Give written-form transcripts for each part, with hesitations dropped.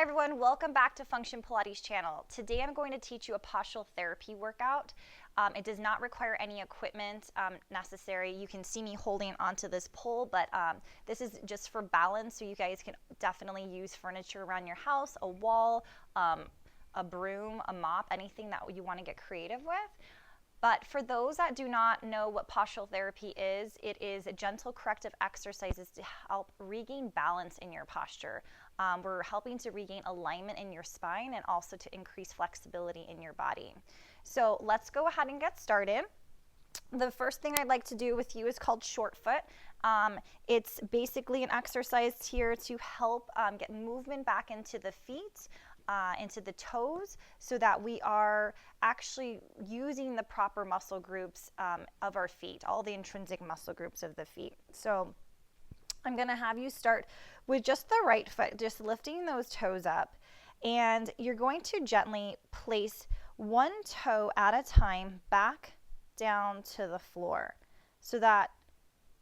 everyone, welcome back to Function Pilates channel. Today I'm going to teach you a postural therapy workout. It does not require any equipment necessary. You can see me holding onto this pole, but this is just for balance, so you guys can definitely use furniture around your house, a wall, a broom, a mop, anything that you want to get creative with. But for those that do not know what postural therapy is, it is gentle corrective exercises to help regain balance in your posture. We're helping to regain alignment in your spine and also to increase flexibility in your body. So let's go ahead and get started. The first thing I'd like to do with you is called short foot. It's basically an exercise here to help get movement back into the feet, into the toes, so that we are actually using the proper muscle groups of our feet, all the intrinsic muscle groups of the feet. So I'm going to have you start with just the right foot, just lifting those toes up, and you're going to gently place one toe at a time back down to the floor so that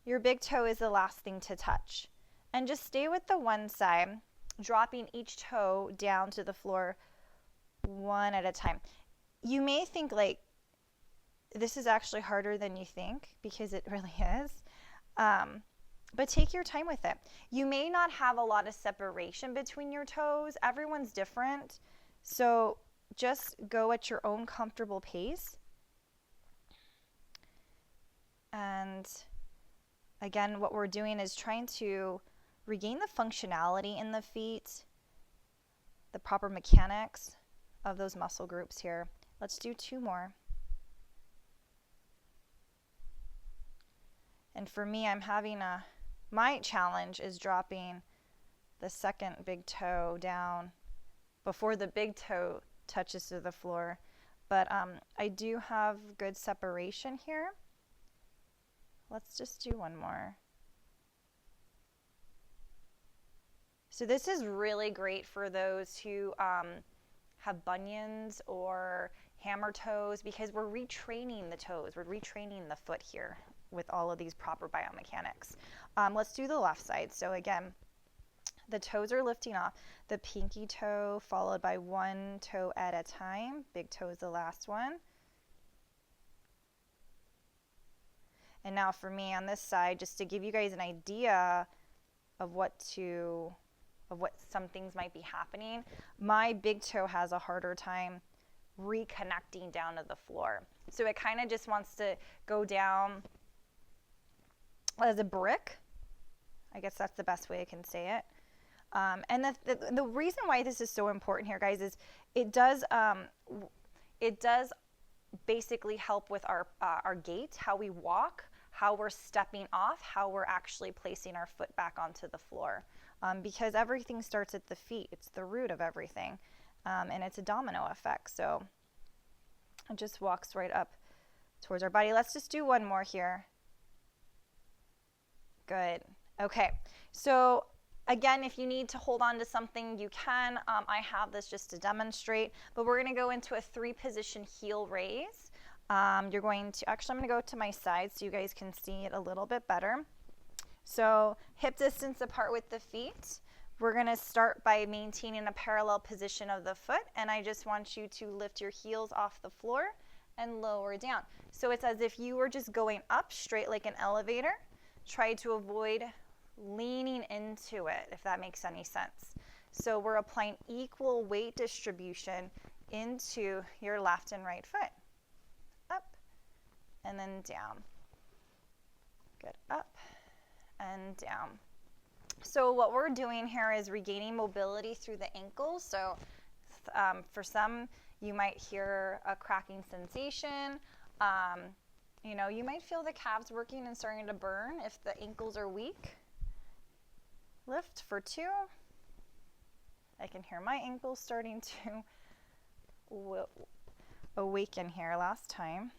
your big toe is the last thing to touch. And just stay with the one side, dropping each toe down to the floor one at a time. You may think like this is actually harder than you think, because it really is. But take your time with it. You may not have a lot of separation between your toes. Everyone's different. So just go at your own comfortable pace. And again, what we're doing is trying to regain the functionality in the feet, the proper mechanics of those muscle groups here. Let's do two more. And for me, my challenge is dropping the second big toe down before the big toe touches to the floor. But I do have good separation here. Let's just do one more. So this is really great for those who have bunions or hammer toes, because we're retraining the toes. We're retraining the foot here with all of these proper biomechanics. Let's do the left side. So again, the toes are lifting off. The pinky toe followed by one toe at a time. Big toe is the last one. And now for me on this side, just to give you guys an idea of what some things might be happening, my big toe has a harder time reconnecting down to the floor. So it kind of just wants to go down as a brick. I guess that's the best way I can say it. And the reason why this is so important here, guys, is it does basically help with our gait, how we walk, how we're stepping off, how we're actually placing our foot back onto the floor. Because everything starts at the feet. It's the root of everything. And it's a domino effect. So it just walks right up towards our body. Let's just do one more here. Good. Okay. So again, if you need to hold on to something, you can. I have this just to demonstrate. But we're going to go into a 3-position heel raise. I'm going to go to my side so you guys can see it a little bit better. So hip distance apart with the feet. We're going to start by maintaining a parallel position of the foot, and I just want you to lift your heels off the floor and lower down. So it's as if you were just going up straight like an elevator. Try to avoid leaning into it, if that makes any sense. So we're applying equal weight distribution into your left and right foot. Up and then down. Good. Up and down. So what we're doing here is regaining mobility through the ankles. So for some, you might hear a cracking sensation. You might feel the calves working and starting to burn if the ankles are weak. Lift for 2. I can hear my ankles starting to awaken here last time.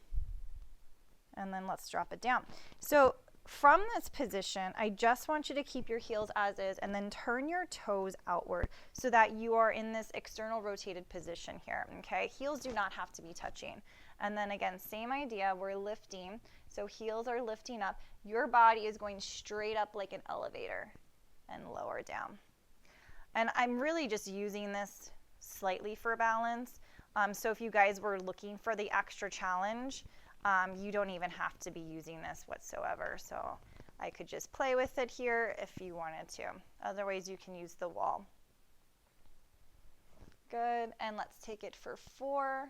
And then let's drop it down. So from this position, I just want you to keep your heels as is and then turn your toes outward so that you are in this external rotated position here, okay? Heels do not have to be touching. And then again, same idea, we're lifting. So heels are lifting up. Your body is going straight up like an elevator and lower down. And I'm really just using this slightly for balance. So if you guys were looking for the extra challenge, you don't even have to be using this whatsoever. So I could just play with it here if you wanted to. Otherwise, you can use the wall. Good, and let's take it for 4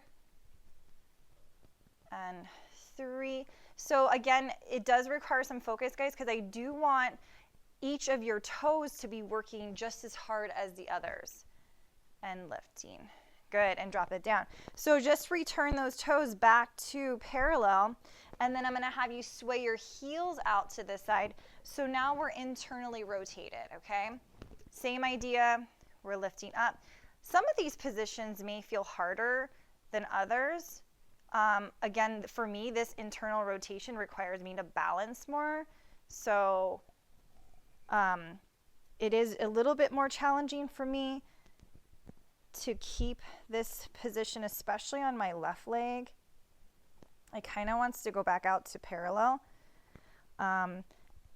and 3. So again, it does require some focus, guys, because I do want each of your toes to be working just as hard as the others. And lifting. Good, and drop it down. So just return those toes back to parallel, and then I'm going to have you sway your heels out to this side. So now we're internally rotated, okay? Same idea, we're lifting up. Some of these positions may feel harder than others. Again, for me, this internal rotation requires me to balance more. So it is a little bit more challenging for me to keep this position, especially on my left leg. It kind of wants to go back out to parallel. And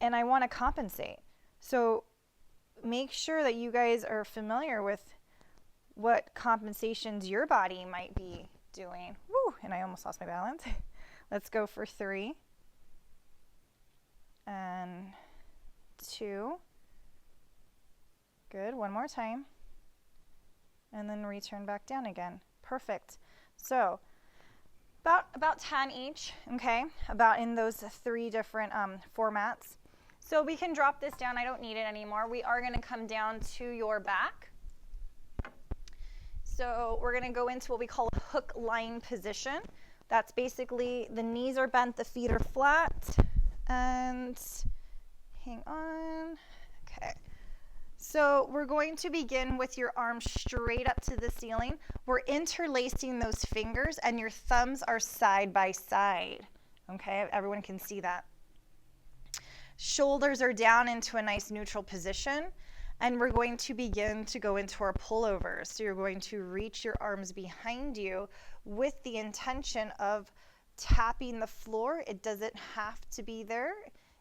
I want to compensate. So make sure that you guys are familiar with what compensations your body might be doing. Woo, and I almost lost my balance. Let's go for 3 and 2. Good, one more time. And then return back down again. Perfect. So about 10 each, okay? About in those 3 different formats. So we can drop this down. I don't need it anymore. We are going to come down to your back. So we're going to go into what we call a hook line position. That's basically the knees are bent, the feet are flat, and hang on. Okay. So we're going to begin with your arms straight up to the ceiling. We're interlacing those fingers, and your thumbs are side by side. Okay, everyone can see that. Shoulders are down into a nice neutral position, and we're going to begin to go into our pullovers. So you're going to reach your arms behind you with the intention of tapping the floor. It doesn't have to be there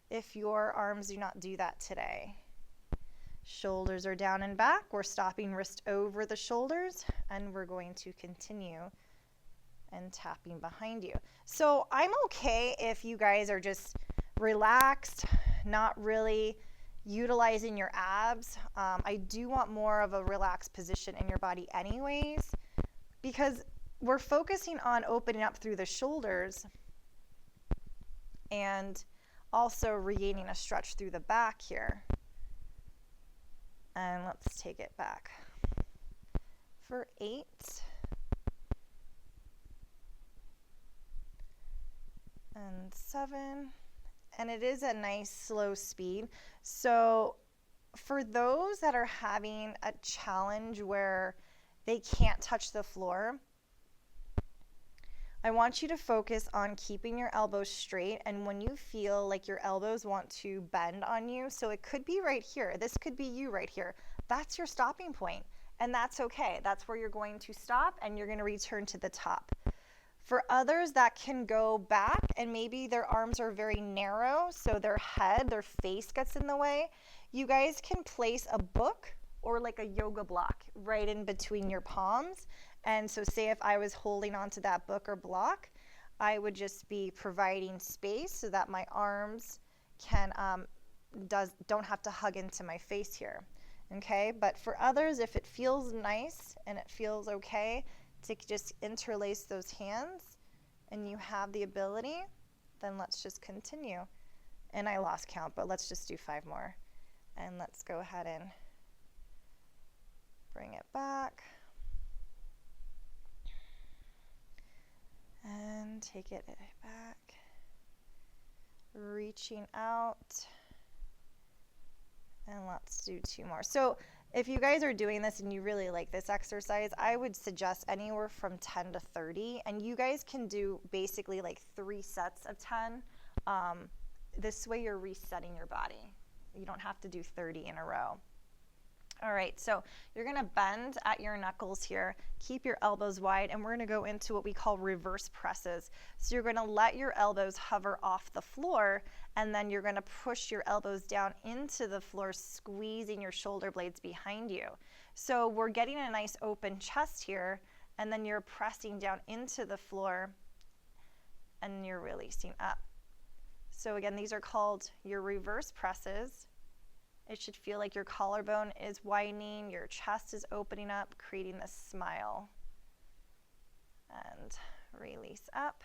if your arms do not do that today. Shoulders are down and back. We're stopping wrist over the shoulders, and we're going to continue and tapping behind you. So I'm okay if you guys are just relaxed, not really utilizing your abs. I do want more of a relaxed position in your body anyways, because we're focusing on opening up through the shoulders and also regaining a stretch through the back here. And let's take it back for 8. And 7. And it is a nice slow speed. So for those that are having a challenge where they can't touch the floor, I want you to focus on keeping your elbows straight, and when you feel like your elbows want to bend on you, so it could be right here, this could be you right here, that's your stopping point, and that's okay. That's where you're going to stop, and you're going to return to the top. For others that can go back, and maybe their arms are very narrow, so their head, their face gets in the way, you guys can place a book or like a yoga block right in between your palms. And so say if I was holding onto that book or block, I would just be providing space so that my arms can don't have to hug into my face here. Okay, but for others, if it feels nice and it feels okay to just interlace those hands and you have the ability, then let's just continue. And I lost count, but let's just do 5 more. And let's go ahead and bring it back. And take it back, reaching out, and let's do 2 more. So if you guys are doing this and you really like this exercise, I would suggest anywhere from 10 to 30, and you guys can do basically like 3 sets of 10. This way you're resetting your body. You don't have to do 30 in a row. All right, so you're gonna bend at your knuckles here, keep your elbows wide, and we're gonna go into what we call reverse presses. So you're gonna let your elbows hover off the floor, and then you're gonna push your elbows down into the floor, squeezing your shoulder blades behind you. So we're getting a nice open chest here, and then you're pressing down into the floor, and you're releasing up. So again, these are called your reverse presses. It should feel like your collarbone is widening, your chest is opening up, creating this smile. And release up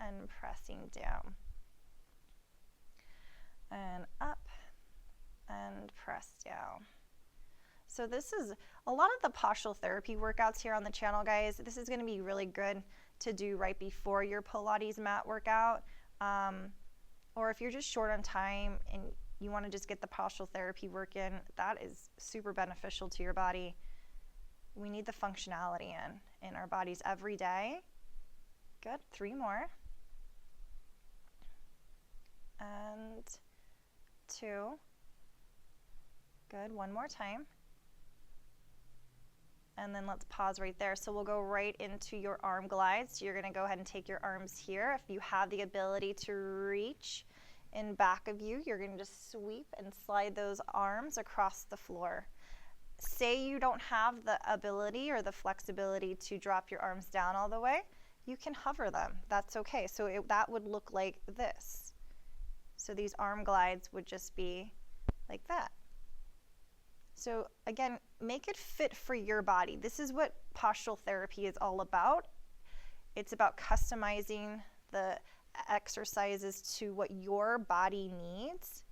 and pressing down. And up and press down. So this is a lot of the postural therapy workouts here on the channel, guys. This is going to be really good to do right before your Pilates mat workout. Or if you're just short on time and you want to just get the postural therapy work in, that is super beneficial to your body. We need the functionality in our bodies every day. Good, 3 more. And 2. Good, 1 more time. And then let's pause right there. So we'll go right into your arm glides. So you're gonna go ahead and take your arms here. If you have the ability to reach in back of you, you're gonna just sweep and slide those arms across the floor. Say you don't have the ability or the flexibility to drop your arms down all the way, you can hover them. That's okay. So that would look like this. So these arm glides would just be like that. So again, make it fit for your body. This is what postural therapy is all about. It's about customizing the exercises to what your body needs.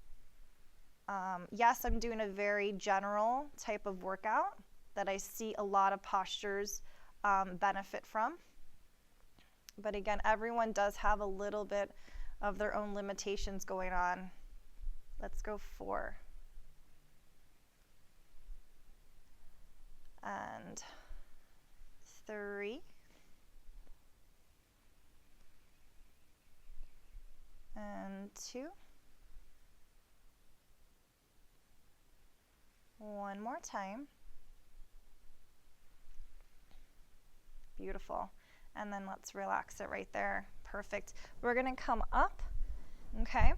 Yes, I'm doing a very general type of workout that I see a lot of postures benefit from. But again, everyone does have a little bit of their own limitations going on. Let's go 4. And 3. And 2. 1 more time. Beautiful. And then let's relax it right there. Perfect. We're going to come up, okay?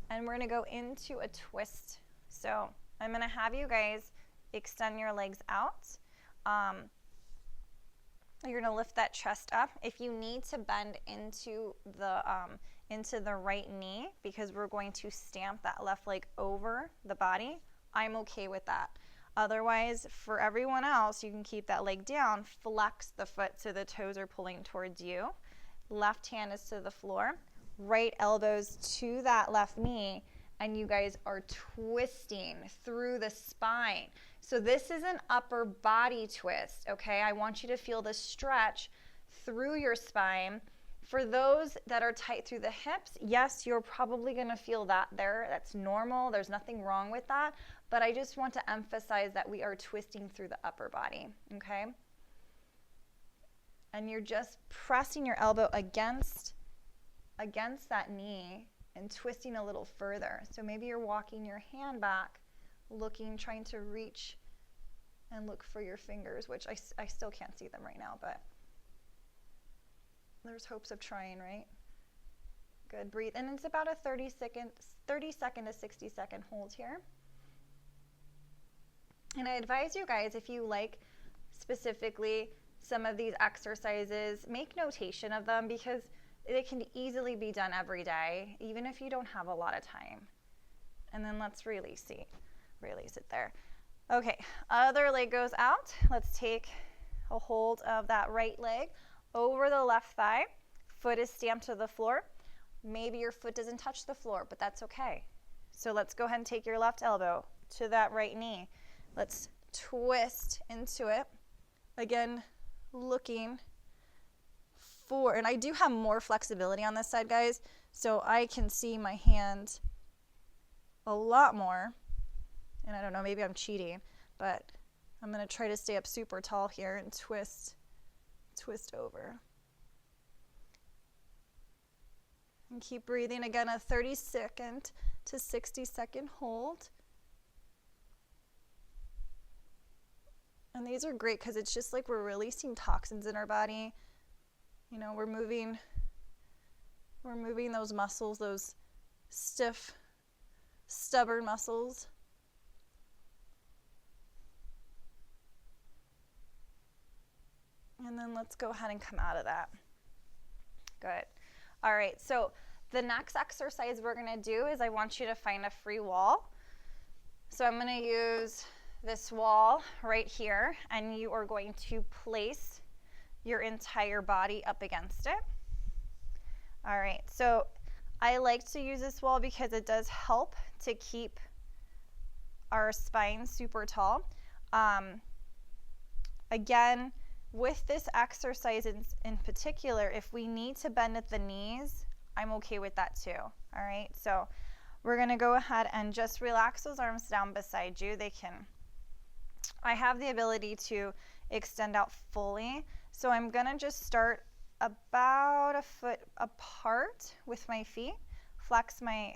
And we're going to go into a twist. So I'm going to have you guys extend your legs out. You're going to lift that chest up. If you need to bend into the right knee, because we're going to stamp that left leg over the body, I'm okay with that. Otherwise, for everyone else, you can keep that leg down, flex the foot so the toes are pulling towards you. Left hand is to the floor, right elbows to that left knee, and you guys are twisting through the spine. So this is an upper body twist, okay? I want you to feel the stretch through your spine. For those that are tight through the hips, yes, you're probably gonna feel that there. That's normal, there's nothing wrong with that. But I just want to emphasize that we are twisting through the upper body, okay? And you're just pressing your elbow against that knee and twisting a little further. So maybe you're walking your hand back, looking, trying to reach and look for your fingers, which I still can't see them right now, but there's hopes of trying, right? Good, breathe. And it's about a 30 second to 60 second hold here. And I advise you guys, if you like specifically some of these exercises, make notation of them because they can easily be done every day, even if you don't have a lot of time. And then let's release it there. Okay, other leg goes out. Let's take a hold of that right leg over the left thigh. Foot is stamped to the floor. Maybe your foot doesn't touch the floor, but that's okay. So let's go ahead and take your left elbow to that right knee. Let's twist into it. Again, looking for, and I do have more flexibility on this side, guys, so I can see my hand a lot more. And I don't know, maybe I'm cheating, but I'm going to try to stay up super tall here and twist over. And keep breathing. Again, a 30-second to 60-second hold. And these are great because it's just like we're releasing toxins in our body. You know, we're moving those muscles, those stiff, stubborn muscles. And then let's go ahead and come out of that. Good. All right, so the next exercise we're going to do is I want you to find a free wall. So I'm going to use this wall right here, and you are going to place your entire body up against it. All right, so I like to use this wall because it does help to keep our spine super tall. Again, with this exercise in particular, if we need to bend at the knees, I'm okay with that too. All right, so we're gonna go ahead and just relax those arms down beside you. I have the ability to extend out fully, so I'm gonna just start about a foot apart with my feet, flex my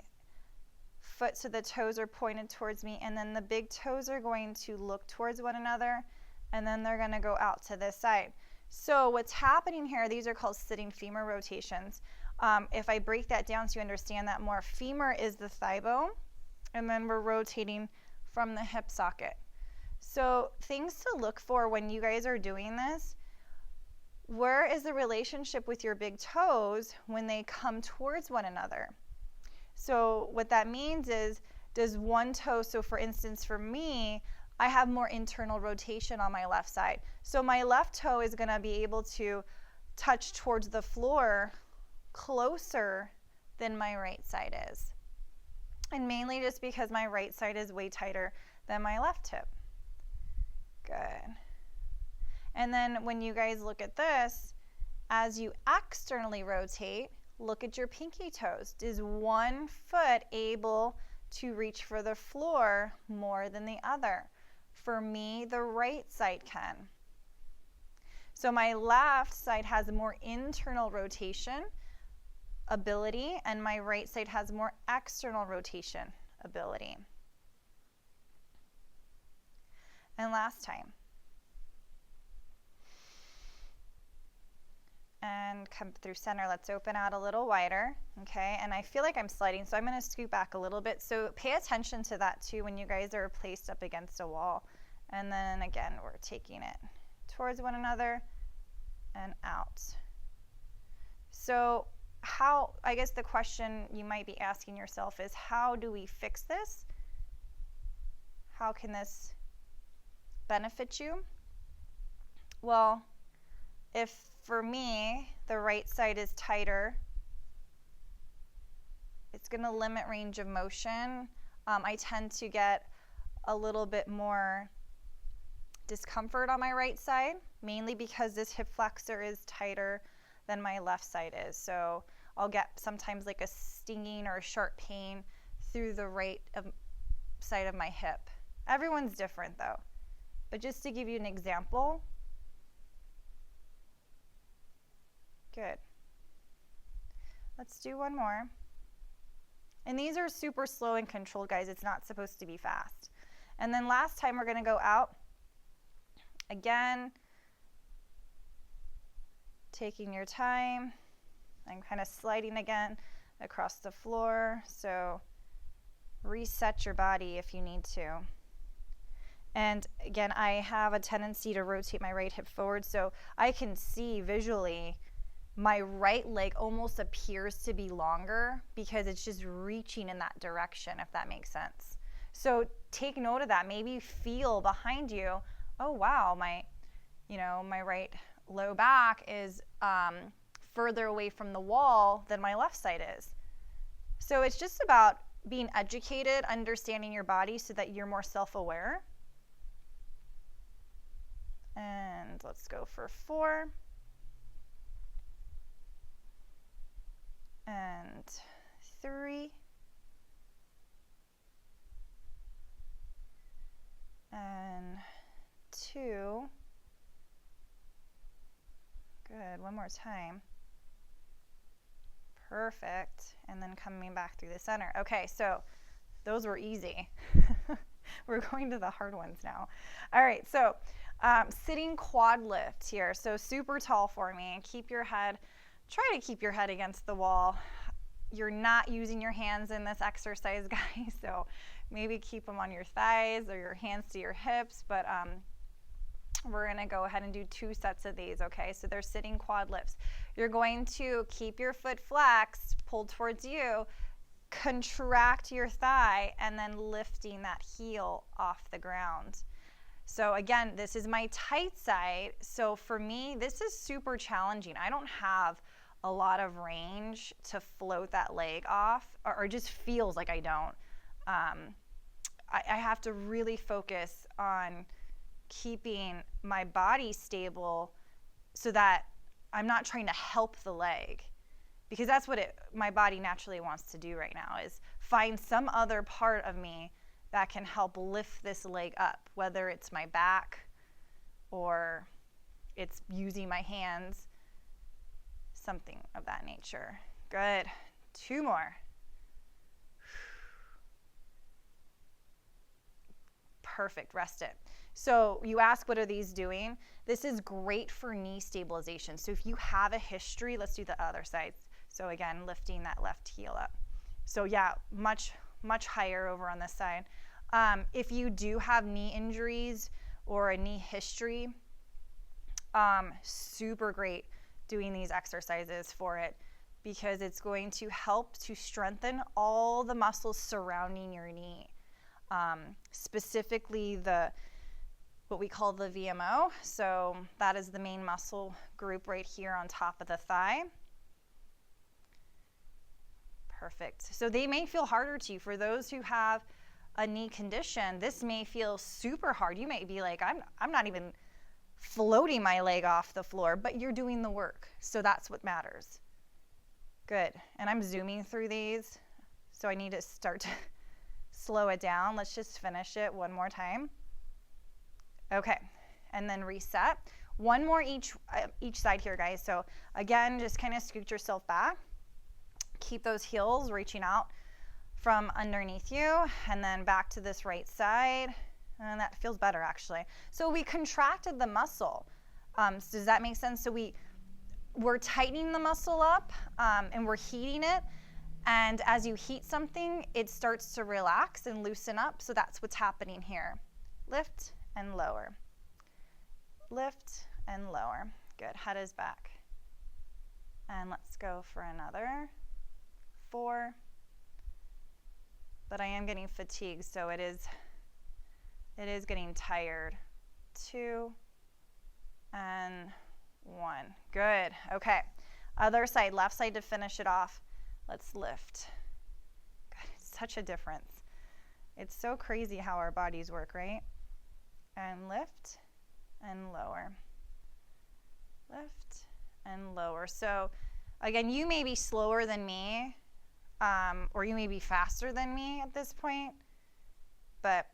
foot so the toes are pointed towards me, and then the big toes are going to look towards one another, and then they're going to go out to this side. So what's happening here, these are called sitting femur rotations. If I break that down so you understand that more, femur is the thigh bone, and then we're rotating from the hip socket. So things to look for when you guys are doing this, where is the relationship with your big toes when they come towards one another? So what that means is, does one toe, so for instance for me, I have more internal rotation on my left side. So my left toe is going to be able to touch towards the floor closer than my right side is. And mainly just because my right side is way tighter than my left hip. Good. And then when you guys look at this, as you externally rotate, look at your pinky toes. Is one foot able to reach for the floor more than the other? For me, the right side can. So my left side has more internal rotation ability, and my right side has more external rotation ability. And last time. And come through center. Let's open out a little wider, okay? And I feel like I'm sliding, so I'm going to scoot back a little bit. So pay attention to that too when you guys are placed up against a wall. And then again, we're taking it towards one another and out. So I guess the question you might be asking yourself is, how do we fix this? How can this benefit you? Well, if for me, the right side is tighter, it's going to limit range of motion. I tend to get a little bit more discomfort on my right side, mainly because this hip flexor is tighter than my left side is. So I'll get sometimes like a stinging or a sharp pain through the right side of my hip. Everyone's different though. But just to give you an example. Good. Let's do one more. And these are super slow and controlled, guys. It's not supposed to be fast. And then last time we're going to go out. Again, taking your time. I'm kind of sliding again across the floor. So reset your body if you need to. And again, I have a tendency to rotate my right hip forward, so I can see visually my right leg almost appears to be longer because it's just reaching in that direction, if that makes sense. So take note of that. Maybe feel behind you, oh wow, my right low back is further away from the wall than my left side is. So it's just about being educated, understanding your body so that you're more self-aware. And let's go for 4. And 3. And 2. Good, one more time. Perfect. And then coming back through the center. Okay, so those were easy. We're going to the hard ones now. All right, so sitting quad lift here. So super tall for me. Try to keep your head against the wall. You're not using your hands in this exercise, guys, so maybe keep them on your thighs or your hands to your hips, but we're going to go ahead and do 2 sets of these, okay? So they're sitting quad lifts. You're going to keep your foot flexed, pulled towards you, contract your thigh, and then lifting that heel off the ground. So again, this is my tight side. So for me, this is super challenging. I don't have a lot of range to float that leg off, or just feels like I don't. I have to really focus on keeping my body stable so that I'm not trying to help the leg, because that's what my body naturally wants to do right now, is find some other part of me that can help lift this leg up, whether it's my back or it's using my hands, something of that nature. Good. 2 more. Perfect. Rest it. So you ask, what are these doing? This is great for knee stabilization. So if you have a history, let's do the other side. So again, lifting that left heel up. So yeah, much higher over on this side. If you do have knee injuries or a knee history, super great doing these exercises for it, because it's going to help to strengthen all the muscles surrounding your knee, specifically what we call the VMO. So that is the main muscle group right here on top of the thigh. Perfect. So they may feel harder to you. For those who have a knee condition, this may feel super hard. You may be like, I'm not even floating my leg off the floor, but you're doing the work. So that's what matters. Good. And I'm zooming through these, so I need to start to slow it down. Let's just finish it one more time. Okay. And then reset. One more each side here, guys. So again, just kind of scoot yourself back. Keep those heels reaching out from underneath you, and then back to this right side. And that feels better, actually. So we contracted the muscle. So does that make sense? So we're tightening the muscle up, and we're heating it. And as you heat something, it starts to relax and loosen up. So that's what's happening here. Lift and lower. Lift and lower. Good. Head is back. And let's go for another 4. But I am getting fatigued, so it is getting tired. 2 and 1. Good. Okay. Other side, left side to finish it off. Let's lift. God, it's such a difference. It's so crazy how our bodies work, right? And lift and lower. Lift and lower. So again, you may be slower than me, or you may be faster than me at this point, but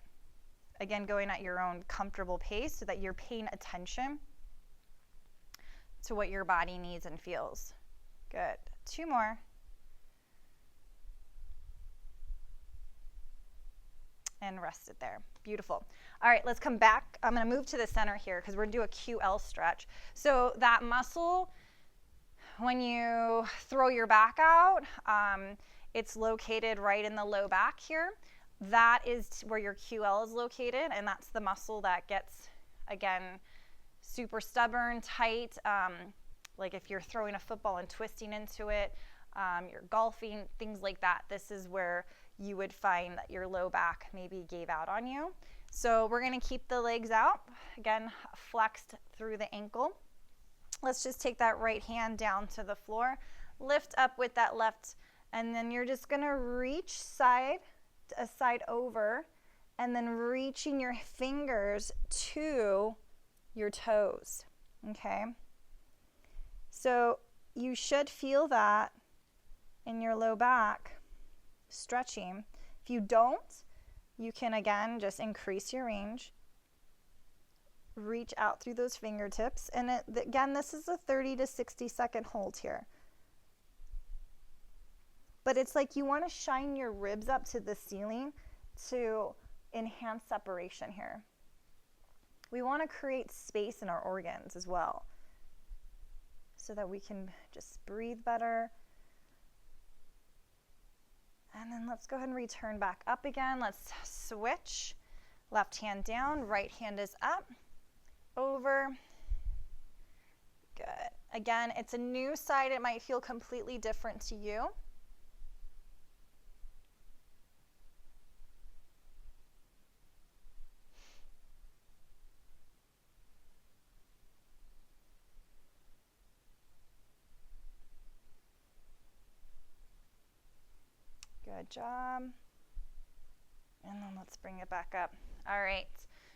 again, going at your own comfortable pace so that you're paying attention to what your body needs and feels. Good. 2 more. And rest it there. Beautiful. All right, let's come back. I'm going to move to the center here because we're going to do a QL stretch. So that muscle, when you throw your back out, it's located right in the low back here. That is where your QL is located, and that's the muscle that gets, again, super stubborn, tight. Like if you're throwing a football and twisting into it, you're golfing, things like that. This is where you would find that your low back maybe gave out on you. So we're going to keep the legs out, again, flexed through the ankle. Let's just take that right hand down to the floor, lift up with that left, and then you're just going to reach a side over, and then reaching your fingers to your toes, okay? So you should feel that in your low back stretching. If you don't, you can again just increase your range. Reach out through those fingertips, and again, this is a 30 to 60 second hold here. But it's like you want to shine your ribs up to the ceiling to enhance separation here. We want to create space in our organs as well so that we can just breathe better. And then let's go ahead and return back up again. Let's switch. Left hand down, right hand is up, over. Good. Again, it's a new side. It might feel completely different to you. Good job. And then let's bring it back up. All right.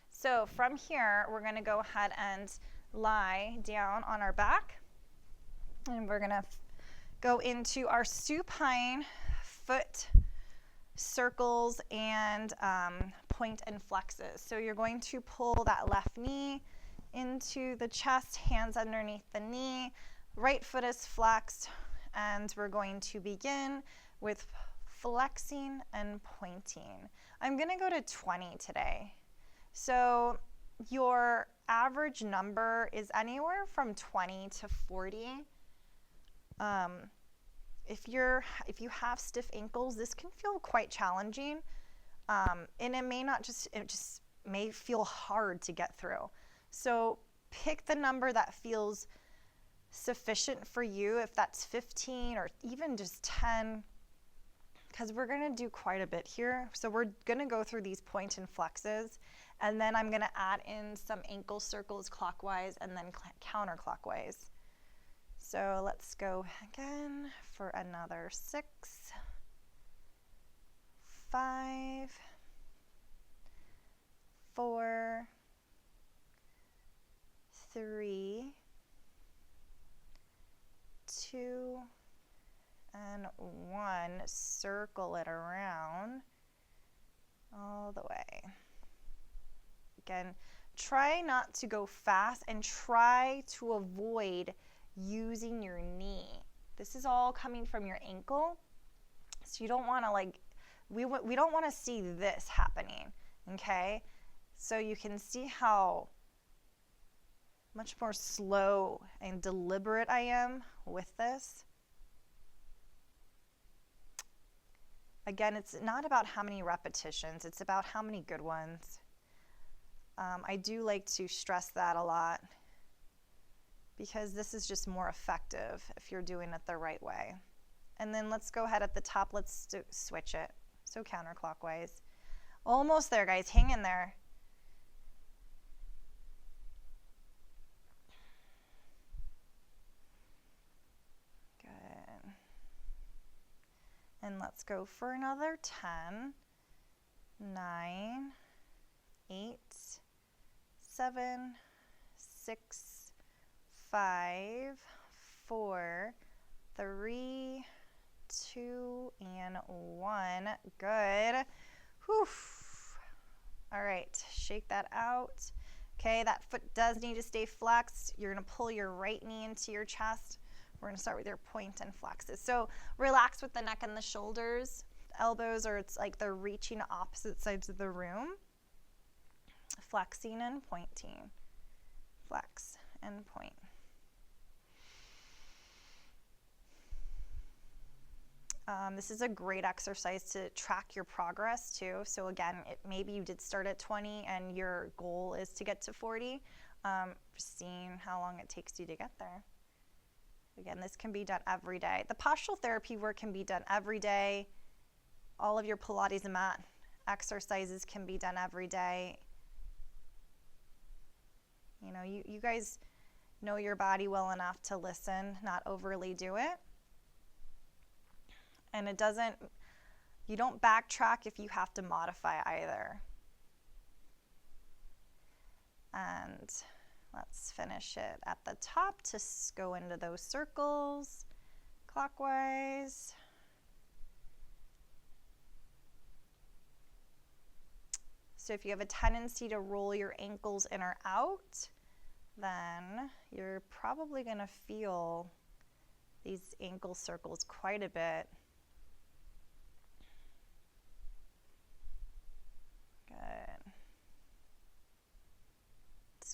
So from here, we're going to go ahead and lie down on our back. And we're going to go into our supine foot circles and point and flexes. So you're going to pull that left knee into the chest, hands underneath the knee. Right foot is flexed. And we're going to begin with flexing and pointing. I'm going to go to 20 today. So your average number is anywhere from 20 to 40. If you have stiff ankles, this can feel quite challenging. And it just may feel hard to get through. So pick the number that feels sufficient for you, if that's 15 or even just 10. Because we're going to do quite a bit here. So we're going to go through these point and flexes, and then I'm going to add in some ankle circles clockwise and then counterclockwise. So let's go again for another 6, 5, 4, 3, 2, and 1. Circle it around all the way. Again, try not to go fast and try to avoid using your knee. This is all coming from your ankle, so you don't want to we don't want to see this happening, okay? So you can see how much more slow and deliberate I am with this. Again, it's not about how many repetitions, it's about how many good ones. I do like to stress that a lot because this is just more effective if you're doing it the right way. And then let's go ahead at the top, let's switch it. So counterclockwise. Almost there, guys, hang in there. And let's go for another 10, 9, 8, 7, 6, 5, 4, 3, 2, and 1. Good. Whew. All right, shake that out. Okay, that foot does need to stay flexed. You're going to pull your right knee into your chest. We're going to start with your point and flexes. So relax with the neck and the shoulders. Elbows are, it's like they're reaching opposite sides of the room. Flexing and pointing. Flex and point. This is a great exercise to track your progress too. So again, maybe you did start at 20 and your goal is to get to 40. Just seeing how long it takes you to get there. Again, this can be done every day. The postural therapy work can be done every day. All of your Pilates and mat exercises can be done every day. You know, you guys know your body well enough to listen, not overly do it. And you don't backtrack if you have to modify either. And let's finish it at the top to go into those circles clockwise. So if you have a tendency to roll your ankles in or out, then you're probably going to feel these ankle circles quite a bit. Good.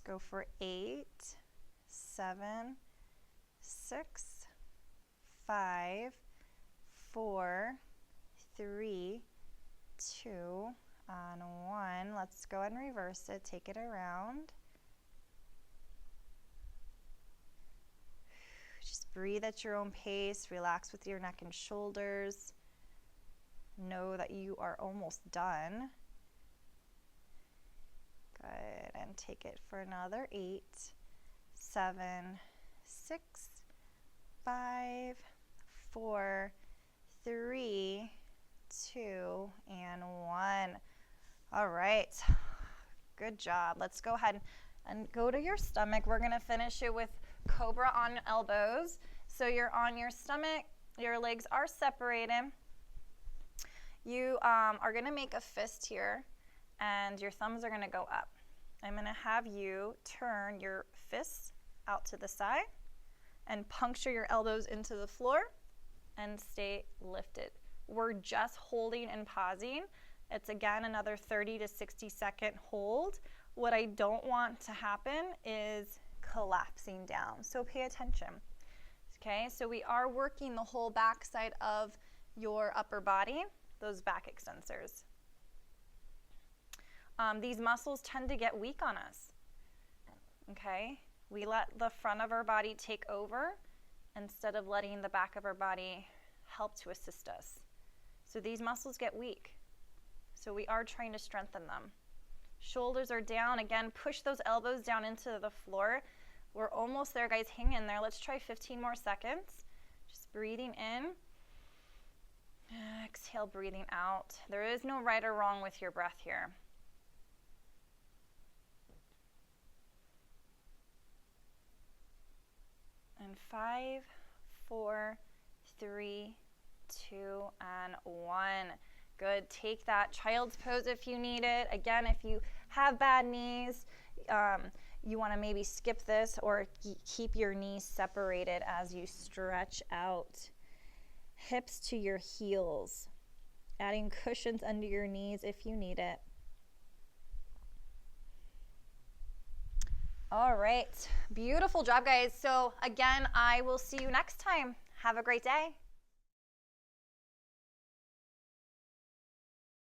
go for 8, 7, 6, 5, 4, 3, 2, and 1. Let's go ahead and reverse it. Take it around. Just breathe at your own pace. Relax with your neck and shoulders. Know that you are almost done. Good. And take it for another 8, 7, 6, 5, 4, 3, 2, and 1. All right. Good job. Let's go ahead and go to your stomach. We're going to finish it with cobra on elbows. So you're on your stomach. Your legs are separated. You are going to make a fist here, and your thumbs are going to go up. I'm going to have you turn your fists out to the side and puncture your elbows into the floor and stay lifted. We're just holding and pausing. It's again another 30 to 60 second hold. What I don't want to happen is collapsing down, so pay attention. Okay, so we are working the whole back side of your upper body, those back extensors. These muscles tend to get weak on us. Okay, we let the front of our body take over instead of letting the back of our body help to assist us. So these muscles get weak. So we are trying to strengthen them. Shoulders are down. Again, push those elbows down into the floor. We're almost there, guys. Hang in there. Let's try 15 more seconds. Just breathing in. Exhale, breathing out. There is no right or wrong with your breath here. And 5, 4, 3, 2, and 1. Good. Take that child's pose if you need it. Again, if you have bad knees, you want to maybe skip this or keep your knees separated as you stretch out. Hips to your heels. Adding cushions under your knees if you need it. All right. Beautiful job, guys. So again, I will see you next time. Have a great day.